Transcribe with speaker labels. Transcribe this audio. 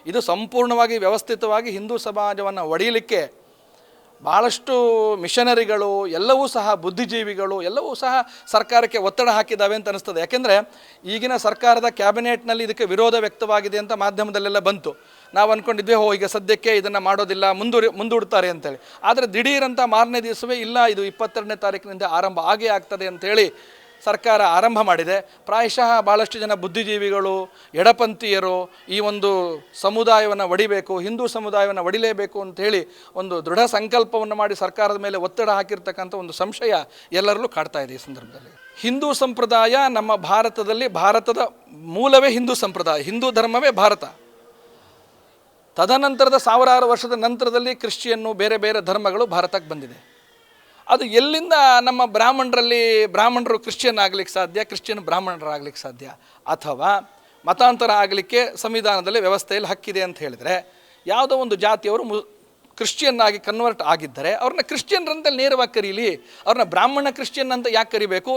Speaker 1: ಇದು ಸಂಪೂರ್ಣವಾಗಿ ವ್ಯವಸ್ಥಿತವಾಗಿ ಹಿಂದೂ ಸಮಾಜವನ್ನು ಒಡೆಯಲಿಕ್ಕೆ ಭಾಳಷ್ಟು ಮಿಷನರಿಗಳು ಎಲ್ಲವೂ ಸಹ ಬುದ್ಧಿಜೀವಿಗಳು ಎಲ್ಲವೂ ಸಹ ಸರ್ಕಾರಕ್ಕೆ ಒತ್ತಡ ಹಾಕಿದ್ದಾವೆ ಅಂತ ಅನಿಸ್ತದೆ. ಯಾಕೆಂದರೆ ಈಗಿನ ಸರ್ಕಾರದ ಕ್ಯಾಬಿನೆಟ್ನಲ್ಲಿ ಇದಕ್ಕೆ ವಿರೋಧ ವ್ಯಕ್ತವಾಗಿದೆ ಅಂತ ಮಾಧ್ಯಮದಲ್ಲೆಲ್ಲ ಬಂತು. ನಾವು ಅಂದ್ಕೊಂಡಿದ್ವಿ ಈಗ ಸದ್ಯಕ್ಕೆ ಇದನ್ನು ಮಾಡೋದಿಲ್ಲ, ಮುಂದೂಡ್ತಾರೆ ಅಂತೇಳಿ. ಆದರೆ ದಿಢೀರಂತ ಮಾರನೇ ದಿವಸವೇ ಇಲ್ಲ, ಇದು 22ನೇ ತಾರೀಕಿನಿಂದ ಆರಂಭ ಆಗೇ ಆಗ್ತದೆ ಅಂಥೇಳಿ ಸರ್ಕಾರ ಆರಂಭ ಮಾಡಿದೆ. ಪ್ರಾಯಶಃ ಭಾಳಷ್ಟು ಜನ ಬುದ್ಧಿಜೀವಿಗಳು, ಎಡಪಂಥೀಯರು ಈ ಒಂದು ಸಮುದಾಯವನ್ನು ಒಡಿಬೇಕು, ಹಿಂದೂ ಸಮುದಾಯವನ್ನು ಒಡಿಲೇಬೇಕು ಅಂಥೇಳಿ ಒಂದು ದೃಢ ಸಂಕಲ್ಪವನ್ನು ಮಾಡಿ ಸರ್ಕಾರದ ಮೇಲೆ ಒತ್ತಡ ಹಾಕಿರ್ತಕ್ಕಂಥ ಒಂದು ಸಂಶಯ ಎಲ್ಲರಲ್ಲೂ ಕಾಡ್ತಾ ಇದೆ. ಈ ಸಂದರ್ಭದಲ್ಲಿ ಹಿಂದೂ ಸಂಪ್ರದಾಯ ನಮ್ಮ ಭಾರತದ ಮೂಲವೇ ಹಿಂದೂ ಸಂಪ್ರದಾಯ, ಹಿಂದೂ ಧರ್ಮವೇ ಭಾರತ. ತದನಂತರದ ಸಾವಿರಾರು ವರ್ಷದ ನಂತರದಲ್ಲಿ ಕ್ರಿಶ್ಚಿಯನ್ನು ಬೇರೆ ಬೇರೆ ಧರ್ಮಗಳು ಭಾರತಕ್ಕೆ ಬಂದಿದೆ. ಅದು ಎಲ್ಲಿಂದ ನಮ್ಮ ಬ್ರಾಹ್ಮಣರು ಕ್ರಿಶ್ಚಿಯನ್ ಆಗಲಿಕ್ಕೆ ಸಾಧ್ಯ, ಕ್ರಿಶ್ಚಿಯನ್ ಬ್ರಾಹ್ಮಣರಾಗಲಿಕ್ಕೆ ಸಾಧ್ಯ, ಅಥವಾ ಮತಾಂತರ ಆಗಲಿಕ್ಕೆ ಸಂವಿಧಾನದಲ್ಲಿ ವ್ಯವಸ್ಥೆಯಲ್ಲಿ ಹಕ್ಕಿದೆ ಅಂತ ಹೇಳಿದರೆ, ಯಾವುದೋ ಒಂದು ಜಾತಿಯವರು ಕ್ರಿಶ್ಚಿಯನ್ ಆಗಿ ಕನ್ವರ್ಟ್ ಆಗಿದ್ದರೆ ಅವ್ರನ್ನ ಕ್ರಿಶ್ಚಿಯನ್ರಂತಲ್ಲಿ ನೇರವಾಗಿ ಕರೀಲಿ, ಅವ್ರನ್ನ ಬ್ರಾಹ್ಮಣ ಕ್ರಿಶ್ಚಿಯನ್ ಅಂತ ಯಾಕೆ ಕರಿಬೇಕು?